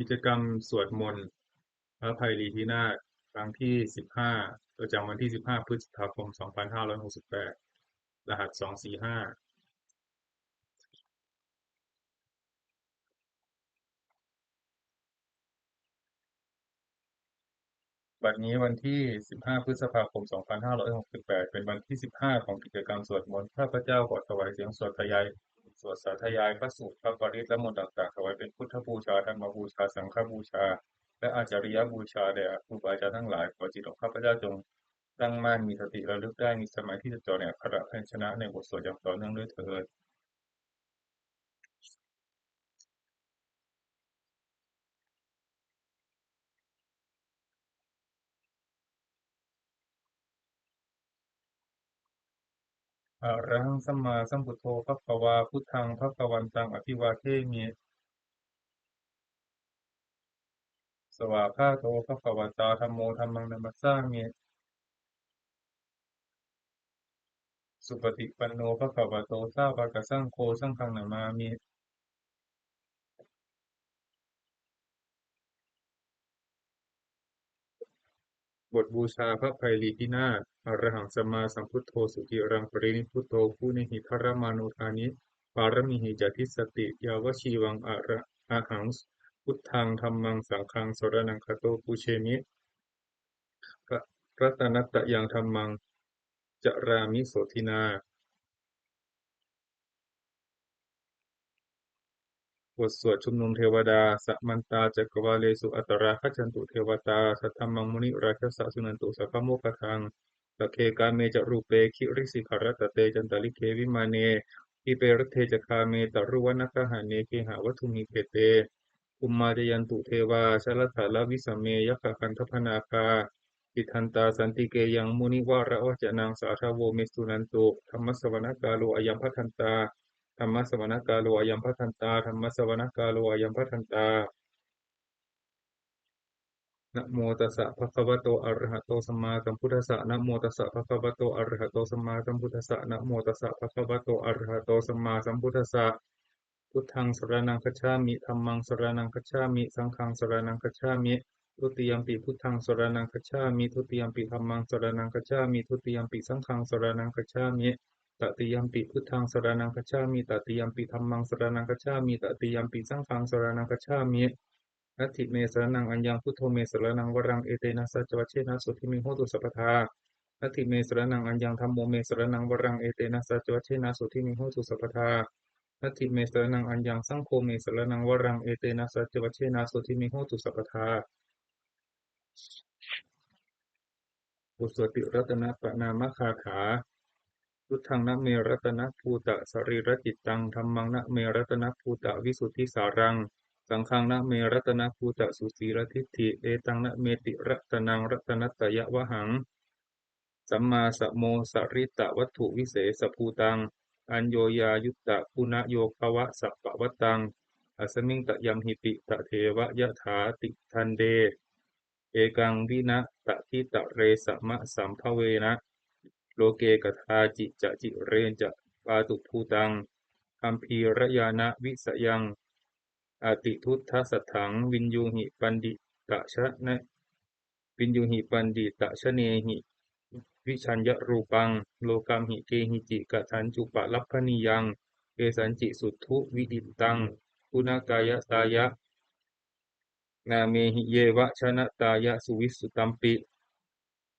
กิจกรรมสวดมนต์พระไพรีพินาศครั้งที่15ประจำวันที่15พฤษภาคม2568รหัส245บัดนี้วันที่15พฤษภาคม2568เป็นวันที่15ของกิจกรรมสวดมนต์ข้าพเจ้าขอถวายเสียงสวดสาธยายพระสูตรพระปริตรและมนต์ต่างๆถวายเป็นพุทธบูชาธรรมบูชาสังฆบูชาและอาจาริยบูชาแด่ครูบาอาจารย์ทั้งหลายขอจิตของข้าพเจ้าจงตั้งมั่นมีสติระลึกได้มีสมาธิจดจ่อในอักขระพยัญชนะในบทสวดอย่างต่อเนื่องด้วยเถิดอะระหังสัมมาสัมพุทโธภควาพุทธังภควันตังอภิวาเทมิสวากขาโตภควตาธัมโมธัมมังนัมสสามิสุปฏิปันโนภควโตสาวกสังโฆสังฆังนามามิบทบูชาพระไพรีพินาศอะระหังสัมมาสัมพุทโธสุติรังปรินิพพุตโธผู้นิหิทรมานุธานิปารมิหิจติสสติยาวชีวังอะหังพุทธังธัมมังสังฆังสรณังคโตปุเชมิรัตนัตตยังธัมมังจรามิโสทินา บทสวดชุมนุมเทวดาสัมมันตาจักรวาเลสุอัตราคัจฉันตุเทวตาสัทธัมมังมุนิราชสสะสุนันตุสัพพะโมคคังสัคเคกาเมจรูปเปคิริสิขารตเตจันตลิเควิมาเนอิเปรเทจคาเมตรุวนคหาเนเคหะวัตถุมิเพเตอุมมาจยันตุเทวาชลถาลวิสเมยขคันทพนาคาอิทันตาสันติเกยังมุนิวาระวจนังสาทโวเมสุนันตุธรรมสวนากาโลอายัมพัทันตา ธรรมสวนกาโลอายัมพัทันตาธรรมสวนกาโลอายัมพัทันตานะโมตัสสะภะคะวะโตอะระหะโตสัมมาสัมพุทธัสสะนะโมตัสสะภะคะวะโตอะระหะโตสัมมาสัมพุทธัสสะนะโมตัสสะภะคะวะโตอะระหะโตสัมมาสัมพุทธัสสะพุทธังสรณังคัจฉามิธัมมังสรณังคัจฉามิสังฆังสรณังคัจฉามิทุติยัมปิพุทธังสรณังคัจฉามิทุติยัมปิธัมมังสรณังคัจฉามิทุติยัมปิสังฆังสรณังคัจฉามิตติยัมปิพุทธังสรณังคัจฉามิตติยัมปิธัมมังสรณังคัจฉามิตติยัมปิสังฆังสรณังคัจฉามินัตถิเมสรณังอัญญังพุทโธเมสรณังวรังเอเตนะสัจวัชเชนะสุทิมิโหตุสัพพทานัตถิเมสรณังอัญญังธัมโมเมสรณังวรังเอเตนะสัจวัชเชนะสุทิมิโหตุสัพพทานัตถิเมสรณังอัญญังสังโฆเมสรณังวรังเอเตนะสัจวัชเชนะสุทิมิโหตุสัพพทาอุสติรัตนะปนามคาถาพุทธังนะเมรัตนะภูตะสรีรจิตตังธัมมังนะเมรัตนะภูตะวิสุทธิสารังสังฆังนะเมรัตนะภูตะสุสีรทิฏฐิเอตังนะเมติรัตนังรัตนัตตยวหังสัมมาสัมโมสริตะวัตถุวิเศษภูตังอัญโยยายุตตะปุณโยภวะสัพพะวตังอสมิงตะยัมหิปิตะเทวะยะถาติทันเดเอกังวินะตะทิตะเรสมะสัมภเวนะโลเกกทาจิจะจิเรนจะปาตุภูตังคัมภีรยานะวิสยังอติทุตทสัทถังวินยูหิปันดิตะชะนะวินยูหิปันดิตะชะเนหิวิชัญญรูปังโลกัมหิเกหิจิกทันจุปะลัพพนิยังเกสันจิสุทธุวิดิตังกุณากายตายะนาเมหิเยวะชนะตายะสุวิสุตัมปิ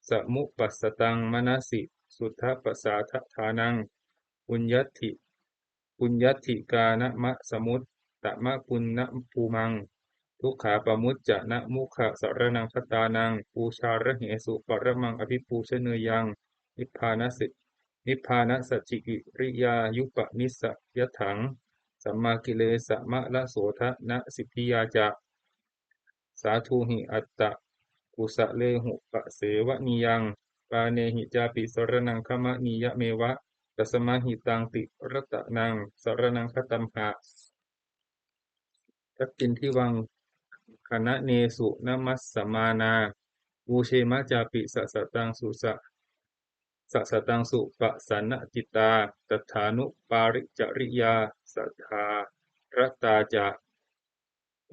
สมุปัสสตังมนสิสุทธปัสสาทฐานังปุญญัตถิปุญญัตถิกานะมะสมุตตะมะปุณณภูมังทุกขาปมุจจะนะมุขะสรนังคตานังปูชาระเหสุปรมังอภิปูชเนยังนิพพานสินิพพานสัจจิกิริยายุปนิสสยถังสัมมากิเลสมะละโสทะนะสิทธิยาจะ สาธุหิอัตตะกุสะเลหุปะเสวะนิยังปาเนหิจาปิสรนังคมะนิยะเมวะตัสมาหิตังติรตะนังสรนังคตัมหะทักกินที่วังคณะเนสุนมัสสมานาบูเชมะจาปิสะสะตังสุสะสะสะตังสุปะสันนจิตตาตัฏฐานุปาริจริยาสัทธารตตาจะ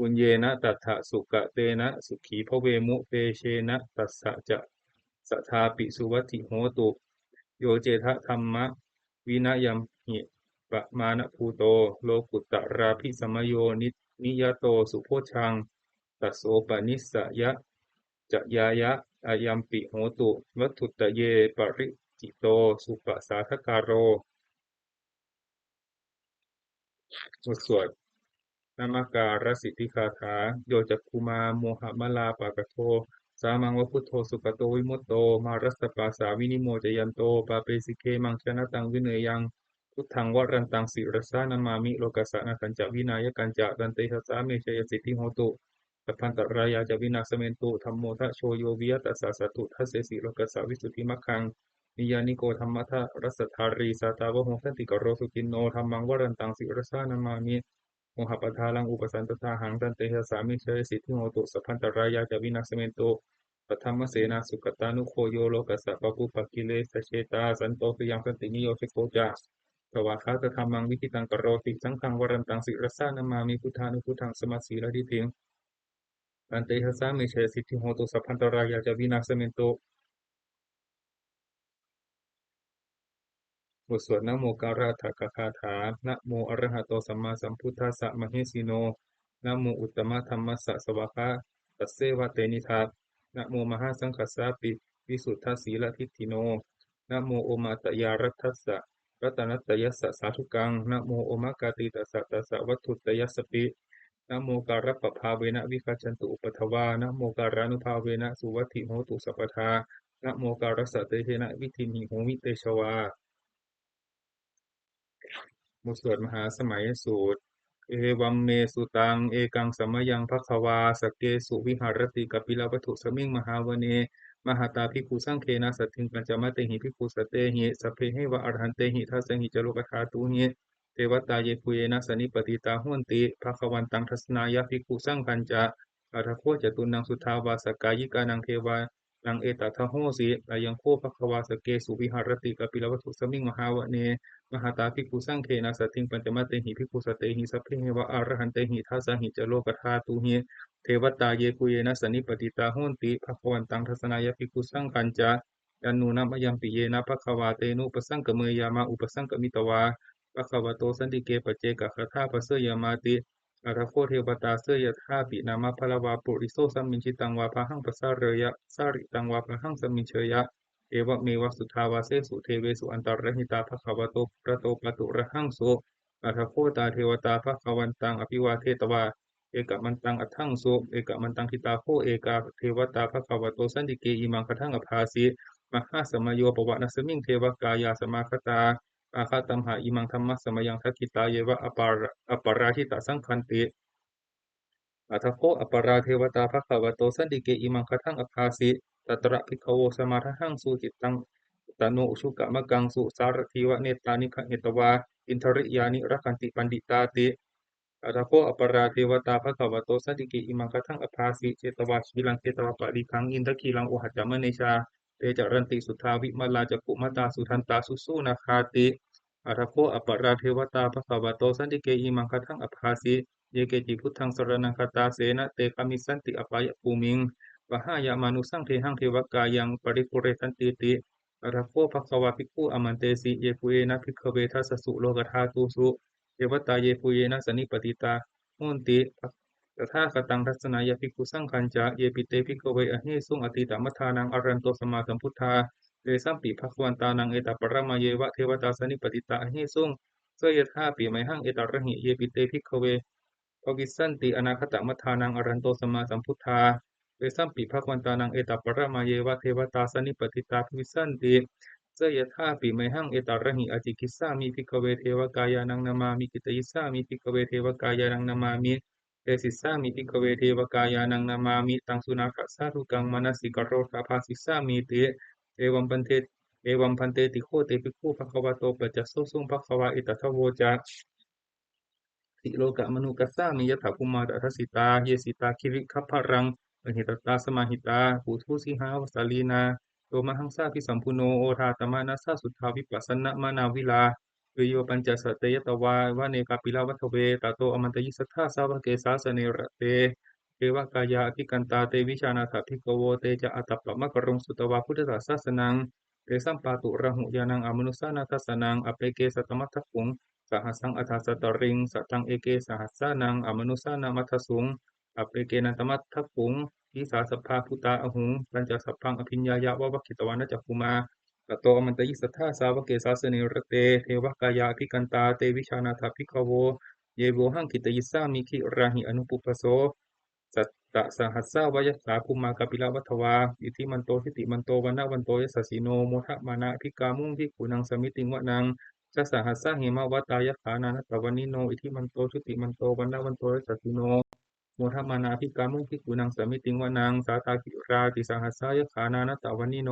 ปุญเยนะตัฏฐสุกะเตนะสุขีพเวมุเตเชนะตัสสะจะสัทธาปิสุวัตถิโหตุโยเจทะธัมมะวินยัมหิปะมานะภูโตโลกุตตราภิสัมโยนิยโตสุโพชังตัสโสปนิสสยะจะยายะอายัมปิโหตุวัตถุตเยปริจิโตสุปสาทกาโรบทสวดนามการสิทธิคาถาโยจักคุมาโมหมลาปากโทสามังวพุทโธสุกโตวิมุตโตมารัสสปาสาวินิโมจยันโตปาเปสิเคมังชนะตังวิเนยยังพุทธังวรันตังสิรสานามามิโลกัสสะนาคัญจวินายกันจะดันเตหัสสาเมชยสิทธิโหตุสัพพันตรายาจะวินาสเมนตุธัมโมทะโชโยวิยตัสสะสตุทัสเสสิโลกัสสะวิสุทธิมัคคังนิยานิโกธรรมทะรัสสทารีสาตาวะโหสันติกโรสุกินโนธัมมังวรันตังสิรสานามามิโมหปทาลังอุปสันตทาหังตันเตหัสสามิเชยสิทธิโหตุสัพพันตรายาจะวินาสเมนตุปทัมมเสนาสุขตานุโคโยโลกัสสะปะปุปะกิเลสเชตาสันโตปิยังสันตินิโยชิโกจาสวากขาตธรรมังวิคิตังกโรติสังฆังวรันตังสิรสานามามิพุทธานุพุทธังสมัสสีละดิทิงตันเตหัสสามิเชยสิทธิโหตุสัพพันตรายาจะวินาสเมนตุบทสวดนะโมการาถกคาถานะโมอะระหะโตสัมมาสัมพุทธัสสะมะเหสีโนนะโมอุตตมะธัมมัสสะสวากขาตัสเสวะเตนิทานะโมมหาสังฆัสสะปิวิสุทธัสสีลทิฏฐิโนนะโมโอมาตยารัตถัสสะรัตนัตตยัสสะสาธุกังนะโมโอมากาติตัสสะตัสสะวัตถุตยัสสะปินะโมการะปะภาเวนะวิคัจฉันตุอุปทวานะโมการานุภาเวนะสุวัตถิโหตุสัพพทานะโมการัสสะเตเทนะวิธินิโหมิเตชวา บทสวดมหาสมัยสูตรเอวัมเมสุตังเอกังสัมมยังภควาสกเกสุวิหารติกัปปิลวัตถุสมิงมหาวเนมหาตาภิกขุสังเคนะสัตถิงปัญจมะเตหิภิกขุสเตหิสัพเพหิวะอรหันเตหิทัสสหิจโลกธาตุหิเทวตาเยปุเยนะสนิปติตาหวนติภควันตังทัสนายะภิกขุสังคัญจะอัทโคจตุนังสุทาวาสกายิกานังเทวานังเอตถะโหสิอายังโคภควาสเกสุวิหารติกัปปิลวัตถุสมิงมหาวเน มหาตาภิกขุสังเขนะสัตถิงปัญจมัตเตหิภิกขุสเตหิสัพเพเหวะอรหันเตหิทัสสะหิจโลกธาตุหิเทวตาเยกุเยนะสนิปติตาโหนติภควันตังทัสนายภิกขุสังคัญจายันนูนะมะยัมปิเยนะภควาเตนุปสังกเมยามาอุปสังกมิตวาภควโตสันติเกปเจกะคทาปะเสยามาติอาราโคเทวตาเสยธาปินามะพลวาปุริโสสัมมินชิตังวาพะหังปะสะเรยะสาริตังวาพะหังสัมมินเชยะ เอวะเมวะสุทาวาเสสุเทเวสุอันตรหิตาภควโตประโตปตุระหังโสอัทโคตาเทวตาภควันตังอภิวาเทตวาเอกมันตังอัทถังโสเอกมันตังทิตาโคเอกาเทวตาภควโตสันติเกอิมังคทังอภาสิมหาสมโยปวะนัสมิงเทวกายาสมาคตาอาคาตัมหาอิมังธรรมะสมยังทักขิตาเยวะอปาราชิตาสังคันติอัทโคอปาราเทวตาภควโตสันติเกอิมังคทังอภาสิตัตระภิกขโวสมาทหังสุจิตตัง ตโนอุชุกะมะกังสุสารทิวะเนตานิขะเนตวาอินทริยานิรักขันติปันดิตาติอัตโคอปราเทวตาภควโตสันติกิอิมังคะทังอภาสิเจตวาชีลังเจตวาปะริคังอินทคีลังโอหัจจามเนชาเตจรันติสุทาวิมาลาจักกุมตาสุทันตาสุสุนาคาติอัตโคอปราเทวตาภควโตสันติเกอิมังคะทังอภาสิเยเกจิพุทธังสรณังคตาเสนะเตคามิสันติอปายภูมิงวหายามานุสังเทหังเทวกายังปริปุเรตันติติ อะระโคภควาภิกขุอมันเตสิเยปุเยนะภิกขเวทัสสสุโลกธาตุสุเทวตาเยปุเยนะสนิปติตาโหนติตถาคตังทัสสนายภิกขุสังคัญจะเยปิเตภิกขเวอหิสุงอติตมัฏฐานังอรันโตสมมาสัมพุทธาเดสัมปิภควันตานังเอตปรมาเยวะเทวตาสนิปติตาอหิสุงเสยธาปิไมหังเอตระหิเยปิเตภิกขเวภวิสสันติอนาคตมัฏฐานังอรันโตสมมาสัมพุทธาเวสัมปิภควันตานังเอตปรมาเยวะเทวตาสนิปติตาภวิสสันติเสยธาปิไมหังเอตระหิอจิกิสสามิภิกขเวเทวกายานังนามามิกิตยิสสามิภิกขเวเทวกายานังนามามิเตสิสสามิภิกขเวเทวกายานังนามามิตังสุนาคัสสารุกังมนัสสิกโรธาภาสิสสามิเตเอวัมปันเทเอวัมพันเตติโคเตภิกขุภควโตปัจจโสสุงภควาอิตถโวจา ติโลกะมนุกัสสามิยถาภูมาทัสสิตาเยสิตาคิริคัพพะรังอหิตตาสมาหิตาปุถุสิหาวสาลีนาโตมหังสาภิสัมพุโนโอทาตมานัสสะสุทธาวิปัสสนะมานาวิลา วิโยปัญจสัตเยตวาวะเนกาปิลาวัฏเวตาโตอมันตยิสัทธาสาวกเกสาสเนระเตเทวกายาอภิกันตาเตวิชานาถภิกขโวเตจะอัตตปะมะกรุงสุตวาพุทธศาสนังเตสัมปาตุระหุยานังอมนุสานาทัสสนังอเปเกสัตมัตถคุงสหัสสังอัฏฐสัตตริงสัตตังเอเกสหัสสานังอมนุสานามัทธสุงอเปเกนันตมัตถคุงทิสาสพพาพุตาอหุงปัญจสัพพังอภิญญายะวะวะคิตวานะจักขุมาตโตอมันตยิสัทธาสาวกเกสาสเนระเตเทวกายาอภิกันตาเตวิชานาถภิกขโวเยโวหังกิตยิสสามิขิราหิอนุปุปปโส สัตตะสหัสสะวยสาภูมากาปิลวัฏวาอิทิมันโตทิติมันโตวันนะวันโตยสัสสิโนโมทะมานะภิกามุงภิกขุนังสมิติงวะนังจะสหัสสะเหมวัตตายขานานัตตวันิโนอิทิมันโตทิติมันโตวันนะวันโตยสัสสิโนโมทะมานาภิกามุงภิกขุนังสมิติงวะนังสาตาคิราติสหัสสะยขานานัตตวันิโน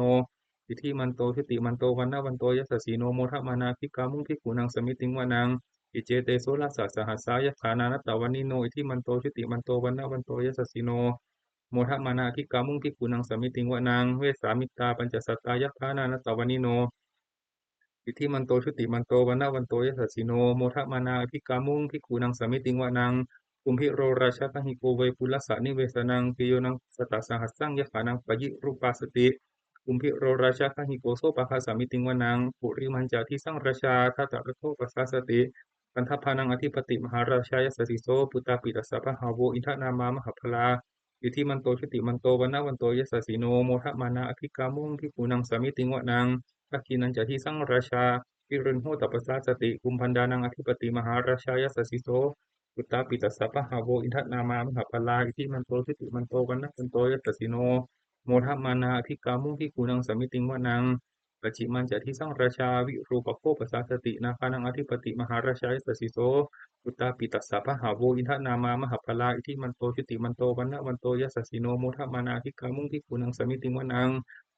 อิทิมันโตทิติมันโตวันนะวันโตยสัสสิโนโมทะมานาภิกามุงภิกขุนังสมิติงวะนัง อิเจเตโสลัสสะสหัสสายขานานัตตวันิโนอิทิมันโตชุติมันโตวันนะวันโตยสสสิโนโมทะมานาภิกามุงภิกขุนังสมิติงวะนางเวสสามิตาปัญจสัตตายขานานัตตวันิโนอิทิมันโตชุติมันโตวันนะวันโตยสสสิโนโมทะมานาภิกามุงภิกขุนังสมิติงวะนางกุมพิโรราชกหิโกเวปุลสสะนิเวสนังปิโยนังสตสหัสสังยขานังปยิรูปาสติกุมพิโรราชกหิโกโสปะคาสามิติงวะนางปุริมันจาทิสังราชาทัตตะระโทปัสสาสติ ปันทพานังอธิปติมหาราชายสสิโสปุตตาปิตัสสะพะหาโวอินทนามามหาพลาอิทิมันโตชุติมันโตวันนะวันโตยสสสิโนโมทะมานาอภิกามุงพิปูนังสามิติงวะนังทักขินันจะที่สังราชาวิรุณโหตปัสสาสติกุมพันดานังอธิปติมหาราชายสสิโสปุตตาปิตัสสะพะหาโวอินทนามามหาพลาอิทิมันโตชุติมันโตวันนะวันโตยสสสิโนโมทะมานาอภิกามุงพิปูนังสามิติงวะนัง ปัจฉิมันจะที่สร้างราชาวิรูปโคปสาสตินาคานังอธิปติมหาราชาสสิโสอุตตาปิตัสสะพะหาโวอินทนามามหาพลาอิทิมันโตชุติมันโตวันนะวันโตยสสสิโนโมทะมานาภิกามุงทิกุนังสมิติวนัง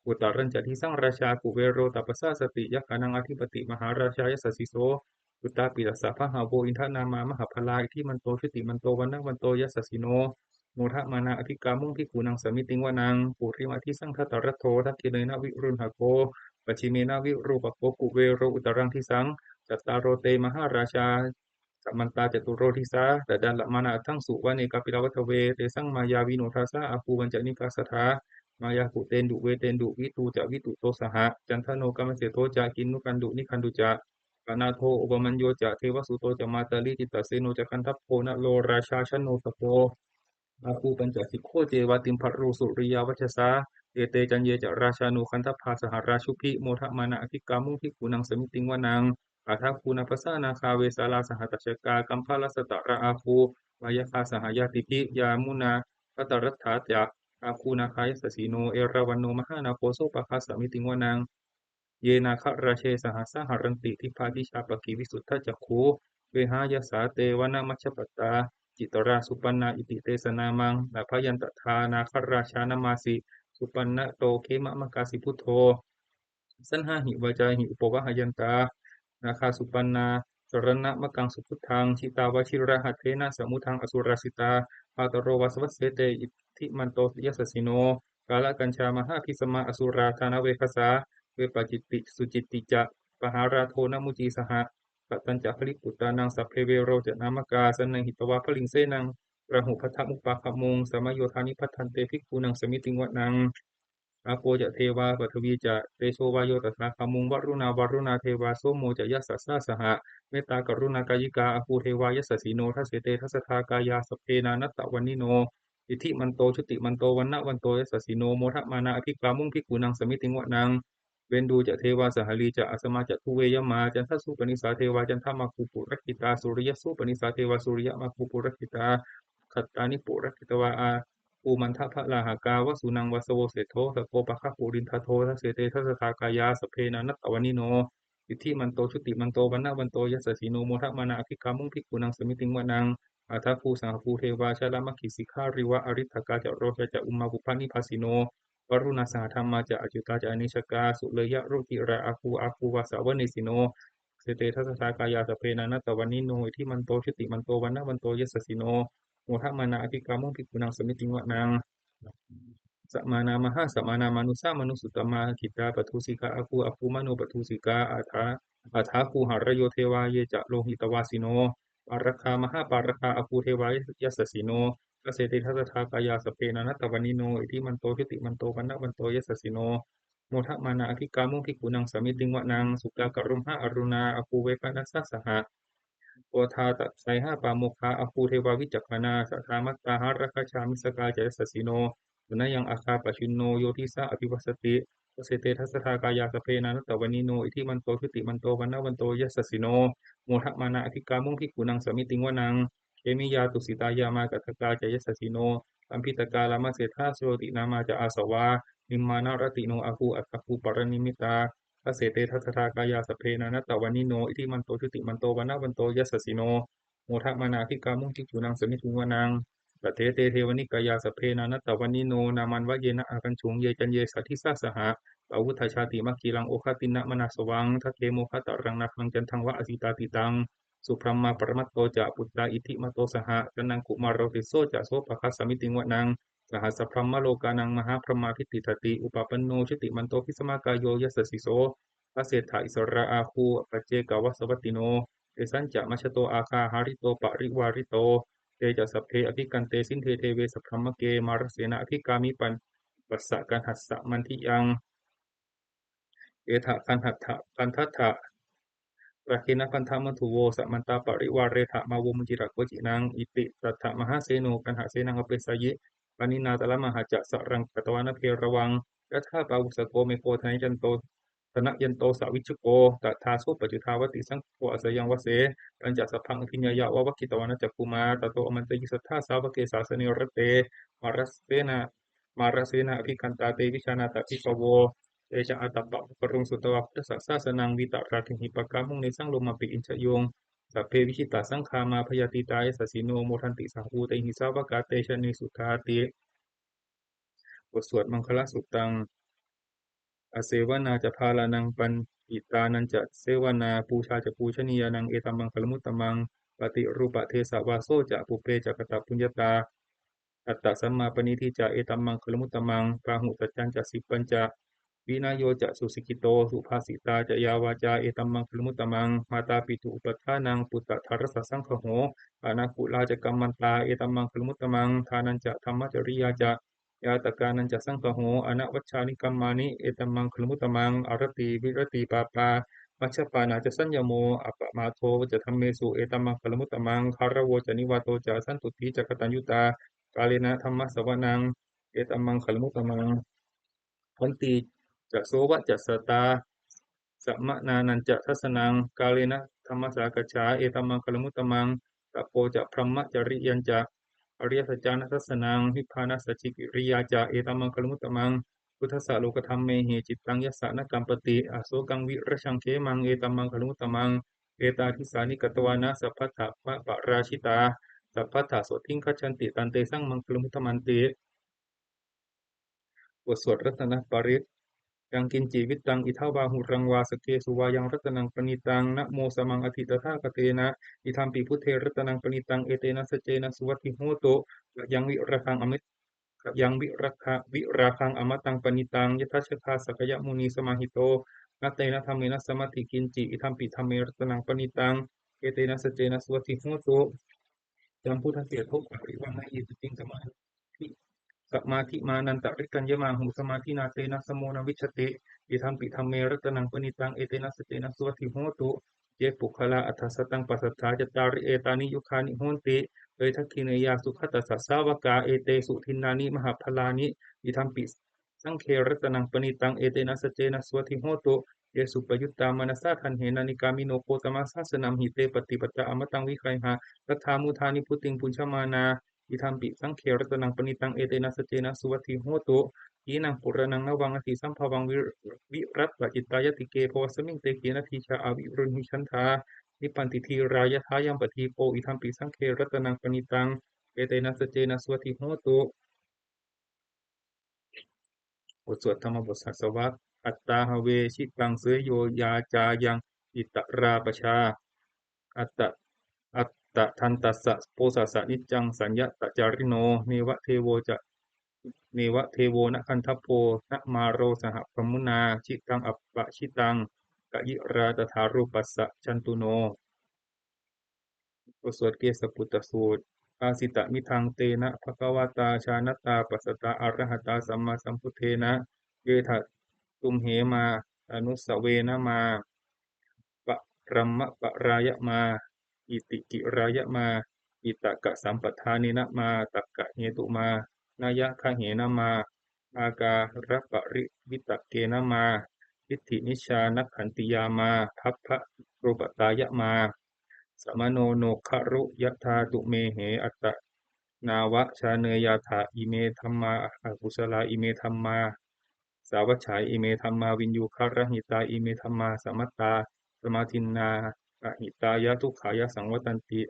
อุตตรัญจะที่สร้างราชากุเวโรตัปสสาสติยักขานังอธิปติมหาราชายสสิโสอุตตาปิตัสสะพะหาโวอินทนามามหาพลาอิทิมันโตชุติมันโตวันนะวันโตยสสสิโนโมทะมานาอภิกามุงทิกุนังสมิติวนังปุริมาทิสังคตรัตโททักกิเนนะวิรุณหโก ปัจฉิเมนาวิรูปโกกุเวโรอุตรังทิสังจัตตารโรเตมหาราชาสัมมันตาจตุโรทิสาแต่ดันละมานะทั้งสุวะเนกาปิลวัตเวเตสังมายาวิโนทาสาอาภูวันจนิกาสถามายากุเตนดุเวเตนดุวิตูจะวิตุโตสหะจันทโนกามเสโตจะกินนุกันดุนิคันดุจะปนาโทอุปมัญโยจะเทวสุโตจะมาตาลิจิตตเสโนจะคันทัพโพนะโลราชาชโนสโปอาภูปัญจสิกโคเจวาติมภรุสุริยาวัชสา เอเตจันเยจะราชานุคันธพาสหราชุพิโมทะมานะอภิกามุงพิกุนังสมิติงวานังอาทัพคูณปัสสานาคาเวสาลาสหัตชกากัมพาลสตระอาภูวายคาสหายาติพิยามุนาพัตรัตถาจะอาคูนาคายสสีโนเอราวันโนมหานาโคโซปะคาสมิติงวานังเยนาคราเชสหัสสหรันติทิพาทิชาปกิวิสุทธจักขุเวหายสาเตวนามัชปตาจิตราสุปันนาอิติเตสนามังนาพยันตทานาคราชานามาสิสุปันนะโตเขมะมะกาสิพุทโธสันหาหิวาจาหิอุปวะหยันตานาคาสุปันนาสรณะมะกังสุพุทธังชิตาวชิระหัตเทนะสมุทังอสุราสิตาปาตโรวัสวัสเสเตอิทธิมันโตยัสสสิโนกาลกัญชามหาพิสมาอสุราธานเวคสาเวปจิตติสุจิตติจะปหาราโทนมุจีสหะปัตตัญจะพลิปุตตานังสัพเพเวโรจะนามกาสันนังหิตวาพลิงเสนังระหุพัทธมุปปะขมุงสมโยธานิพัทธันเตภิกขุนังสมิติงวะนัง อาโปจะเทวาปัทวีจะเตโชวาโยตัสสะคามุงวรุณาเทวาโสโมจะยัสสะสะสหะเมตตากรุณากายิกาอาภูเทวายัสสสีโนทัสเสเตทัสสทากายาสพเพนานัตตะวันิโนอิทิมันโตชุติมันโตวันนะวันโตยัสสสีโนโมทะมานาอภิกามุงภิกขุนังสมิติงวะนังเวนดูจะเทวาสหลีจะอสมาจะทุเวยมาจันทสุปนิสาเทวาจันทมาคูปุรคิตาสุริยสุปนิสาเทวาสุริยมาคูปุรคิตาขัตตานิปุรคิตวาอา ปูมันทะพะลาหากาวสุนังวสโวเสโทสโกปะคะปูรินทโททัสเสเตทัสสทากายาสเพนานัตตวานิโนอิทธิมันโตชุติมันโตวันนะวันโตยัสสสีโนโมทะมานาอภิกามุงภิกขุนังสมิติงวานังอาทาภูสังฆภูเทวาชาลามคิสิกขาริวะอริทธกาจะโรชจะอุมาบุพานิภาสิโนวรุณาสหธรรมาจะอจุตาจะอนิชกาสุเลยะรุจิระอาคูวาสาวเนสิโนเสเตทัสสทากายาสเพนานัตตวานิโนอิทธิมันโตชุติมันโตวันนะวันโตยัสสสีโนโมทะมานาอภิกามุงภิกขุนังสมิติงวานัง สัมมานามหาสัมมานามานุสามานุสุตตมะหิตาปทุสิกาอาคูมโนปทุสิกาอาทา อัฏฐาคูหารโยเทวาเยจะโลหิตวาสิโนปาราคามหาปาราคาอภูเทวายัสสสิโนกเสติทัสสทากายาสเปนะนัตตวานิโนอิทิมันโตชุติมันโตปันนะวันโตยัสสสิโนโมทะมานาอธิกามุขิกุนังสมิติงวะนังสุกากรุมหะอรุณาอภูเวปนัสสะสหะ โอทาตไสหะปาโมคาอภูเทวาวิจักขณาสัทธามัตตาหารคชามิสกาเจสสิโนสุนยังอาคาปชินโนโยทิสาอภิวัสติเสเตทัสสทากายาสเพนานุตตวนิโนอิทิมันโตชุติมันโตวันนวันโตยัสสสิโนโมทะมานะอธิกามุงพิกุนังสมิติงวนังเขมิยาตุสิตายามากัตถกาเจยสสสิโนอัมพิตกาลามาเสธาโสตินามาจะอาสวานิมมานารติโนอาหูอัตตคูปรณิมิตา พระเสเตทัสสทากายาสพเพนานัตตวานิโนอิทิมันโตชุติมันโตวันนะวันโตยัสสสิโนโมทะมานาภิกามุงทิจุนังสมิทุงวนังปะเทเตเทวนิกายาสพเพนานัตตวานิโนนามันวะเยนะอาคัญชุงเยจันเยสัทธิสสหะปะวุฒชาติมัคคีลังโอคตินะมนาสวังทัคเคโมคตะรังนาคังจันทังวะอสิตาติตังสุพรหมมาปรมัตโตจะปุตตาอิทิมโตสหะกันังกุมารโรติโสจะโสปะคัสสมิติงวนังสหัสพรหมโลกานังมหาพรหมาพิติตติอุปปันโนชติมันโตพิสมากายโยยัสสสิโส พระเศรษฐาอิสระอาคูปัจเจกวัสวัตติโนเอสัญจะมัชโตอาคาหาริโตปริวาริโตเตจะสัพเพอภิกันเตสินเทเทเวสัพพมะเกมารเสนาอภิกามิปันปัสสะกันหัสสะมันทิยังเอถะกันหัตถะกันทัตถะราคินะพันธมัทุโวสัมมันตาปริวาเรถะมาวุมจิรักวจินังอิติตัตถะมหาเสโนกันหะเสนังอเปสยิปานินาตละมหาจะสรังกตวานเพระวังยะถาปาวุสโกเมโกทนิจันโต ธนยันโตสาวิชุโกตัทธาโสปัจจุทาวติสังโฆอสยังวเสปัญจสัพพังอภิญญายาวะกิตวานะจักกุมาตโตอมันตยิสัทธาสาวเกสาสเนรเตมารัสเสนามารัสเสนาอภิคันตาเตวิชานาตปิปโวเอชะอัตตปะปรุงสุตวะพุทธสัสสนังวิตาราคิหิปกามุงในสังโลมาปิอินชยงสัพเพวิชิตาสังขามาพยาติตายสัสสิโนโมทันติสังอูเตหิสาวกาเตชะเนสุทาติบทสวดมังคลสุตตัง อเสวนาจะพาลานังปันอิตานันจะเสวนาปูชาจะปูชนียานังเอตัมมังคลมุตตมังปฏิรูปะเทสาวาโซจะปุเปจะกตปุญญาตาอัตตสัมมาปณิทิจะเอตัมมังคลมุตตมังปาหุตจันจะสิปัญจะวินาโยจะสุสิกิโตสุภาสิตาจะยาวาจาเอตัมมังคลมุตตมังมาตาปิตุอุปทานังปุตตะทารสสังคโหอานาคุลาจะกัมมันตาเอตัมมังคลมุตตมังทานันจะธรรมจริยาจะ ยาตกานันจะสังคโหอนวัชชานิกัมมานิเอตัมมังคลมุตตมังอารติวิรติปาปามัชฌปานาจะสัญญโมอัปปมาโทจะธรรมเมสุเอตัมมังคลมุตตมังคารโวจะนิวาโตจะสันตุติจะกตัญญูตากาเลนะธรรมะสวนังเอตัมมังคลมุตตมังวันติจะโสวะจะสตาสัมมนานันจะทัสนังกาเลนะธรรมสากจฉาเอตัมมังคลมุตตมังตะโปจะพรหมจริยันจะ อริยสัจจานัสสนังนิพพานัสสจิกิริยาจาเอตัมมังคลมุตตมังพุทธสสะโลกธรรมเมหิจิตตังยัสสะนกัมปติอโศกังวิรชังเขมังเอตัมมังคลมุตตมังเอตาทิสานิกตวานะสัพพะทะปะปะราชิตาสัพพะทะโสทิงคัจฉันติตันเตสังมังคลมุตตมันติบทสวดรัตนปริตยังกินจีวิตังอิทาวาหุรังวาสเกสุวายังรัตนังปณิตังนะโมสมังอธิตถาคเตนะอิทัมปิพุทเทรัตนังปณิตังเอเตนะสเจนะสุวัติโหโตยังวิระคังอมิตยังวิราคังอมตังปณิตังยทัชคาสกยมุนีสมาหิโตนัตเตนะธรรมเมนะสมาธิกินจิอิทัมปิธรรมเมรัตนังปณิตังเอเตนะสเจนะสุวัติโหโตจำพุทธเสียทุกข์ปริวังให้ยิจริงสมาธิสัมมาทิมานันตริกัญญมาหุสมาธินาเตนะสมโมนวิชติอิทัมปิธรรมเมรัตนังปณิตังเอเตนะสเตนะสุวัติโหตุเยปุคละอัฏฐสตังปัสสัทธาจตาริเอตานิยุคานิโหนติเอทักขิเนยาสุขตัสสะสาวกาเอเตสุทินนานิมหาพลานิอิทัมปิสังเครัตนังปณิตังเอเตนะสเจนะสุวัติโหตุเยสุปยุตตามนัสสะทันเหนานิกามิโนโคตมัสสะสนัมหิเตปฏิปตะอมตังวิคัยหารัฐามุทานิพุติงปุญชมานา อิทัมปิสังเขรตนังปณิตังเอเตนะสเจนะสุวัติโหตุยีนังปุรนังนวังอติสัมภวังวิรัตวจิตตายติเกภวสมิงเตเกนะทีชาอาวิรุณหิชันธานิปันติทีรายทายัมปทีโปอิทัมปิสังเขรตนังปณิตังเอเตนะสเจนะสุวัติโหตุบทสวดธรรมบทสัสวะอัตตาหเวชิตังเสยโยยาจายังอิตราปชาอัตตะอัตตะทันตัสสะโพสัสสะนิจจังสัญญะตจาริโนเนวะเทโวจะ เนวะเทโวนะคันทโพนะมาโรสหพรหมุนาชิตังอัปปะชิตัง กยิราตถารูปัสสะชันตุโนบทสวดเกสปุตตสูตรอาสิตะมิทังเตนะภควตาชานตาปัสสตาอรหตาสัมมาสัมพุทเทนะเยถะตุมเหมาอนุสเวนะมาปะรัมมะปะรายะมาอิติกิรายะมาอิตะกะสัมปทานินะมาตักกะเหตุมานายะคะเหนะมาอาการะปะริวิตะเกนะมาทิฏฐินิชานักขันติยามาพัพพะรูปตายะมาสมโนโนคารุยะธาตุเมเหอัตตนาวะชาเนยาถาอิเมธัมมาอกุศลาอิเมธัมมาสาวัชฉายอิเมธัมมาวินยูคารหิตาอิเมธัมมาสมัตตาสมาทินนาอหิตายะทุกขายะสังวัตันติ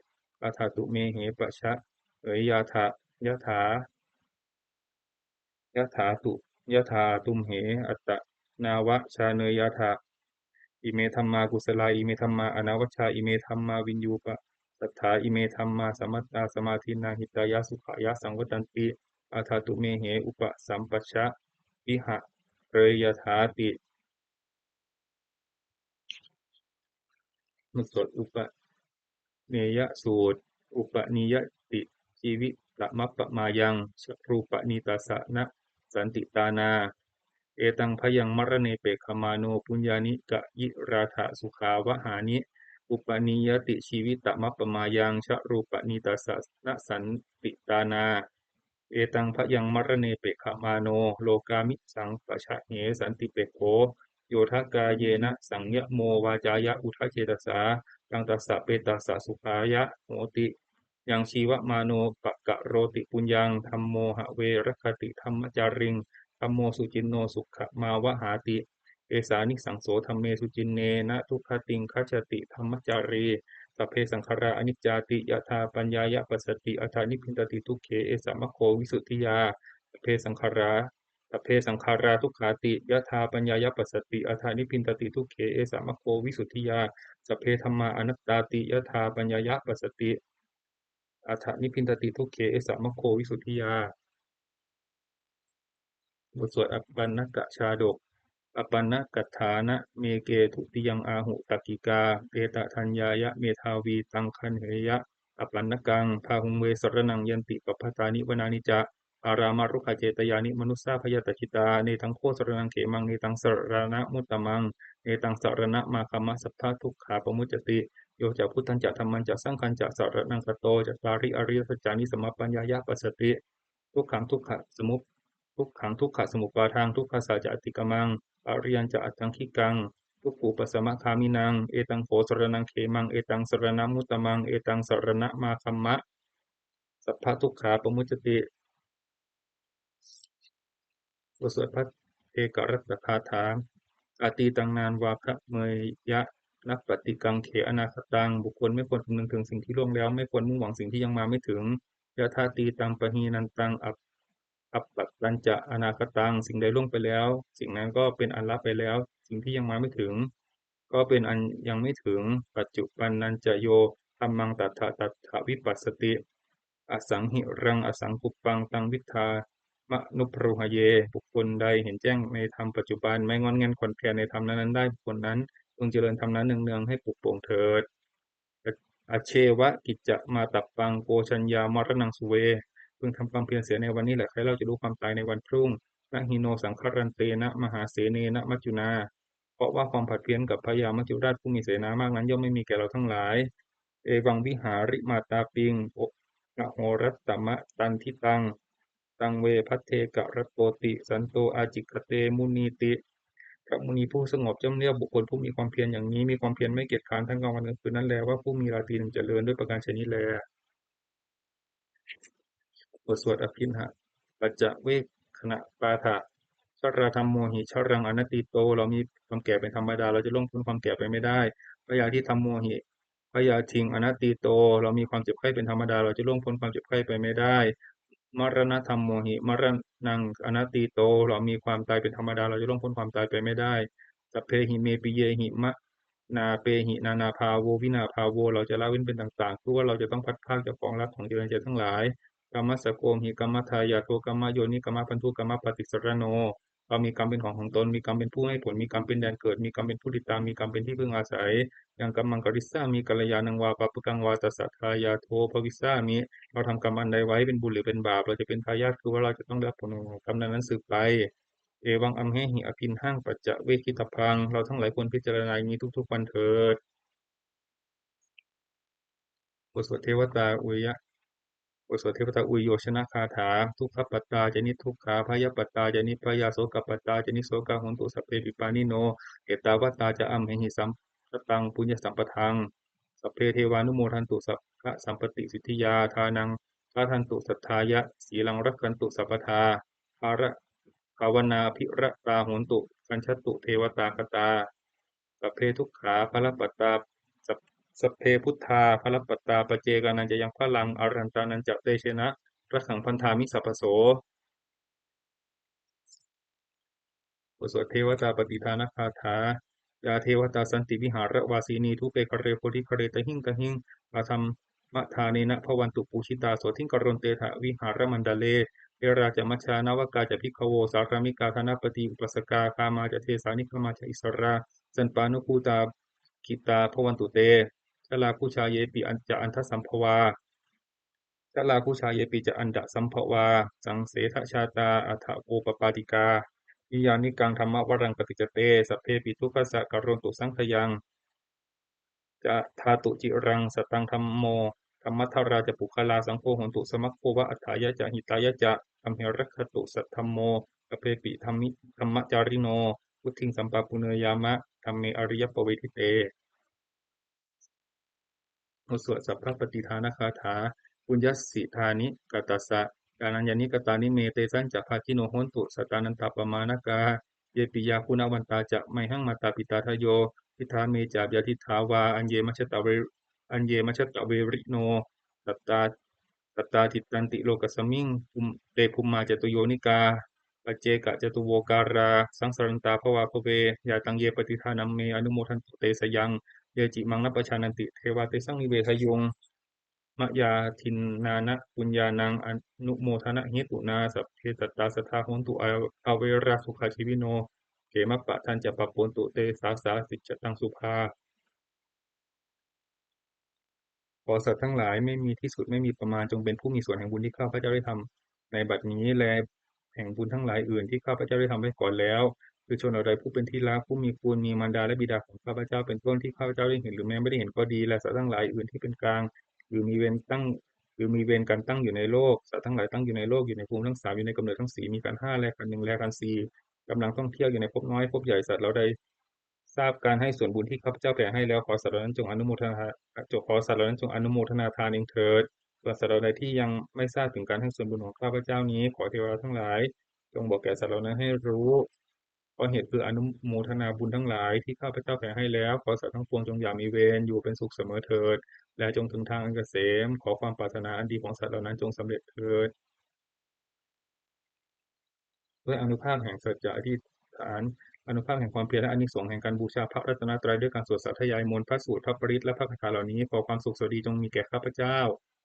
อาถาตุเมเหปะชะยาถายะถายะถาตุยะถาตุมเหอัตตนาวะชาเนยาถาอิเมธัมมากุศลาอิเมธัมมาอนาวชชาอิเมธัมมาวินยูปะสัทธาอิเมธัมมาสมัตตาสมาธินาหิตายะสุขายะสังวัตันติอาถาตุเมเหอุปสัมปชชะวิหะเรยถาติมุสดอุปเนยสูตรอุปนิยติชีวิตมัปปมายังชรูปนิตาสะนะสันติตานาเอตังพยังมรเนเปขมาโนปุญญานิกะยิราถะสุขาวหานิอุปนิยติชีวิตมัปปมายังชรูปนิตาสะนะสันติตานาเอตังพยังมรเนเปขมาโนโลกามิสังปะชะเหสันติเปโขโยทกาเยนะสังยะโมวาจายะอุทะเจตสาตังตัสสะเปตัสสะสุขายะโหติยังชีวมาโนปะกะโรติปุญญังธัมโมหะเวรคติธัมมจาริงธัมโมสุจินโนสุขมาวหาติเอสานิสังโสธัมเมสุจินเนนะทุกขติงคัจฉติธัมมจารีสัพเพสังขาราอนิจจาติยถาปัญญายะปัสสติอัฏฐานิพพินตติทุกเขเอสามะโควิสุทธิยาสัพเพสังขาราสัพเพสังขาราทุกขาติยถาปัญญายปัสสติอัฏฐานิพพินตติทุกเขเอสามะโควิสุทธิยาสัพเพธัมมาอนัตตาติยถาปัญญายปัสสติอัฏฐานิพพินตติทุกเขเอสามะโควิสุทธิยาบทสวดอปันนกชาดกอปันนกัฏฐานะเมเกทุติยังอาหุตกิกาเตตะทัญญายะเมทาวีตังคันเหยะอปันนกังพาหุงเวสรนังยันติปปทานิวนานิจะอารามารุขเจตยานิมนุสสาพยตจิตาเนตังโคสรนังเขมังเนตังสรณะมุตตมังเนตังสรณะมาคัมมะสัพพะทุกขาปมุจจติโยจะพุทธันจะธรรมันจะสังฆันจะสรณังคโตจะสาริอริยสัจจานิสมปัญญายะปัสสติทุกขังทุกขะสมุปทุกขังทุกขะสมุปาทางทุกขสัจจะอติกมังอริยัญจะอัตถังคิกังทุกขูปสมะคามินังเอตังโขสรนังเขมังเอตังสรณมุตตมังเอตังสรณะมาคัมมะสัพพะทุกขาปมุจจติบทสวดพระเอกรัตถคาถาอาตีตังนานวาคะเมยยะนักปฏิกังเขอนาคตังบุคคลไม่ควรคำนึงถึงสิ่งที่ล่วงแล้วไม่ควรมุ่งหวังสิ่งที่ยังมาไม่ถึงยะธาตีตังปะหีนันตังอัปปัตตัญจะอนาคตังสิ่งใดล่วงไปแล้วสิ่งนั้นก็เป็นอันละไปแล้วสิ่งที่ยังมาไม่ถึงก็เป็นอันยังไม่ถึงปัจจุบันนันจะโยธัมมังตัฏฐวิปัสสติอสังหิรังอสังคุปปังตังวิทธามนุปรุหเยบุคคลใดเห็นแจ้งในธรรมปัจจุบันไม่งอนเงันขวัญแก่ในธรรมนั้นได้บุคคลนั้นจงเจริญธรรมนั้นเนืองๆให้ปลุกโปร่งเถิดอเชวะกิจจะมาตับปังโกชัญญามรณังสุเวพึงทำความเพียรเสียในวันนี้แหละใครเราจะรู้ความตายในวันพรุ่งนะหิโนสังคารันเตนะมหาเสเนนะมัจจุนาเพราะว่าความผัดเพี้ยนกับพญามัจจุราชผู้มีเสนามากนั้นย่อมไม่มีแก่เราทั้งหลายเอวังวิหาริมาตาปิงโอโหรัตตมะตันทิตังตังเวพัทเทกะรัตโตติสันโตอาจิกเตมุนีติพระมุนีผู้สงบย่อมเรียกบุคคลผู้มีความเพียรอย่างนี้มีความเพียรไม่เกียจคร้านทั้งกลางวันกลางคืนนั้นแลว่าผู้มีราตรีหนึ่งเจริญด้วยประการชนิดแลบทสวดอภินหะปัจจเวคขณะปาฐะชราธรรมโมหิชรังอนัตติโตเรามีความแก่เป็นธรรมดาเราจะล่วงพ้นความแก่ไปไม่ได้พยาธิธรรมโมหิพยาทิงอนัตติโตเรามีความเจ็บไข้เป็นธรรมดาเราจะล่วงพ้นความเจ็บไข้ไปไม่ได้มรณะธรรมโมหิมรณังอนัตติโตเรามีความตายเป็นธรรมดาเราจะล่วงพ้นความตายไปไม่ได้สัพเพหิเมปิเยหิมะนาเปหินานาภาโววินาภาโวเราจะละเว้นเป็นต่างๆคือว่าเราจะต้องพัดพรากจากของรักของเจริญใจทั้งหลายกรรมสโกมหิกรรมทายาโทกรรมโยนิกรรมพันธุกรรมปฏิสรโน เรามีกรรมเป็นของตนมีกรรมเป็นผู้ให้ผลมีกรรมเป็นแดนเกิดมีกรรมเป็นผู้ติดตามมีกรรมเป็นที่พึ่งอาศัยยังกัมมังกริสสามีกัลยาณังวาปะปุกังวาตัสสะทายาโทภวิสสามิเราทำกรรมอันใดไว้เป็นบุญหรือเป็นบาปเราจะเป็นทายาทคือว่าเราจะต้องได้รับผลของกรรมนั้นสืบไปเอวังอัมเหหิอภินหังปัจจะเวคิตพังเราทั้งหลายควรพิจารณาอย่างนี้ทุกๆวันเถิดบทสวดเทวตาอุย บทสวดเทวตาอุยโยชนะคาถาทุกขปัตตาจนิทุกขาพยปัตตาจนิพยาโสกปัตตาจนิโสกาหุนตุสัพเพปิปานิโนเอตาวัตตาจะอัมเหหิสัมปตังปุญญสัมปทังสัพเพเทวานุโมทันตุสัพพะสัมปติสิทธิยาทานังทาทันตุสัทธายะสีลังรักขันตุสัพพทาภาระภาวนาภิระตาโหนตุกัญชตุเทวตากตาสัพเพทุกขาพระปัตตา สัพเพพุทธาภลปัตตาปเจกานันจะยังพลังอรันตานันจะเตชนะรักขังพันธามิสัพพโสบทสวดเทวตาปฏิทานคาถายาเทวตาสันติวิหารวาสีนีทุเปกเรโพธิคเรตหิงกหิงอาธรรมมทาเนนะพวันตุปูชิตาโสทิงกรณเตถะวิหารมันดาเลเอราจมัชชานาวกาจะพิกขโวสารามิกาธนปฏิอุปสกาคามาจะเทสานิคมาจะอิสราสันปานุภูตากิตาพวันตุเตชลาคุชาเยปิอัญจะอันทสัมภวา ชลาคุชาเยปิจะอันดะสัมภวาสังเสทชาตาอัฏฐโอปปาติกาวิญญาณิกังธรรมวรังปฏิจเตสัพเพปิทุกขสะกโรนตุสังขยังจะทาตุจิรังสตังธรรมโมธรรมัทราจะปุคลาสังโฆโหนตุสมัคโควะอัฏฐายะจะหิตายะจะธัมเหรัคขตุสัทธัมโมสัพเพปิธรรมิธรรมจาริโนพุทธิงสัมปะปุเนยามะธัมเมอริยปเวทิเต บทสวดสัพพปฏิทานคาถาปุญญสิทานิกตัสสะกานัญญานิกตานิเมเตสันจะภาคิโนโหนตุสตานันตาปมานกาเยปิยาคุณวันตาจะไมหังมาตาปิตาทโยทิธาเมจาบยาทิทาวาอัญเยมัชตะเวอัญเยมัชตะเวริโนตัตตาตัตตาทิตันติโลกสมิงภูมิเตภูมิมาจตุโยนิกาปัจเจกะจตุโวการาสังสรันตาภวาภเวยาตังเยปฏิทานัมเมอนุโมทันตุเตสยัง เยจิมังนัปปชานันติเทวาเตสังนิเวทยุงมะยาทินนานะปุญญานังอนุโมทนะเหตุนาสัพเพตตาสทธาโหนตุอเวราสุขาชีวิโนเกมะปะทันจะปะปนตุเตสาสาสิจตังสุภา ขอสัตว์ทั้งหลายไม่มีที่สุดไม่มีประมาณจงเป็นผู้มีส่วนแห่งบุญที่ข้าพเจ้าได้ทำในบัดนี้และแห่งบุญทั้งหลายอื่นที่ข้าพเจ้าได้ทำไว้ก่อนแล้วคือชนอะไรผู้เป็นที่รักผู้มีคุณมีมารดาและบิดาของข้าพเจ้าเป็นต้นที่ข้าพเจ้าได้เห็นหรือแม้ไม่ได้เห็นก็ดีและสัตว์ทั้งหลายอื่นที่เป็นกลางหรือมีเวรตั้งหรือมีเวรกันตั้งอยู่ในโลกสัตว์ทั้งหลายตั้งอยู่ในโลกอยู่ในภูมิทั้งสามอยู่ในกำเนิดทั้งสี่มีกันห้าแลกันหนึ่งแลกันสี่กำลังท่องเที่ยวอยู่ในภพน้อยภพใหญ่สัตว์เราใด ทราบการให้ส่วนบุญที่ข้าพเจ้าแผ่ให้แล้วขอสัตว์เหล่านั้นจงอนุโมทนาขอสัตว์เหล่านั้นจงอนุโมทนาทานเองเถิดส่วนสัตว์เหล่าใดที่ยังไม่ทราบถึงการให้ส่วนบุญของข้าพเจ้านี้ขอเทวดาทั้งหลายจงบอกแก่สัตว์เหล่านั้นให้รู้เพราะเหตุคืออนุโมทนาบุญทั้งหลายที่ข้าพเจ้าแผ่ให้แล้วขอสัตว์ทั้งปวงจงอย่ามีเวรอยู่เป็นสุขเสมอเถิดและจงถึงทางอันเกษมขอความปรารถนาอันดีของสัตว์เหล่านั้นจงสำเร็จเถิด ด้วยอานุภาพแห่งสัจจะอธิษฐานอานุภาพแห่งความเพียรและอานิสงส์แห่งการบูชาพระรัตนตรัยด้วยการสวดสาธยายมนต์พระสูตรพระปริตรและพระคาถาเหล่านี้ขอความสุขสวัสดีจงมีแก่ข้าพเจ้า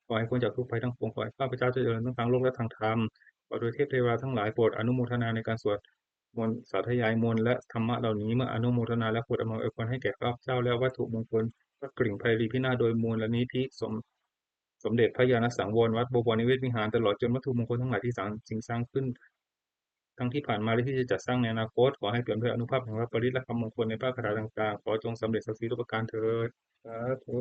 ขอให้พ้นจากทุกภัยทั้งปวงขอให้ข้าพเจ้าเจริญทั้งทางโลกและทางธรรมขอโดยเทพเทวาทั้งหลายโปรดอนุโมทนาในการสวดมนต์สาธยายมนต์และธรรมะเหล่านี้เมื่ออนุโมทนาและโปรดอำนวยอวยพรให้แก่ข้าพเจ้าและวัตถุมงคลพระกริ่งไพรีพินาศโดยมูลนิธิสมเด็จพระญาณสังวรวัดบวรนิเวศวิหารตลอดจนวัตถุมงคลทั้งหลายที่สิ่งสร้างขึ้น ทั้งที่ผ่านมาและที่จะจัดสร้างในอนาคตขอให้เปี่ยมด้วยอานุภาพแห่งพระปริตรและคำมงคลในพระคาถาต่างๆขอจงสำเร็จสักสีทุกประการเถิดสาธุ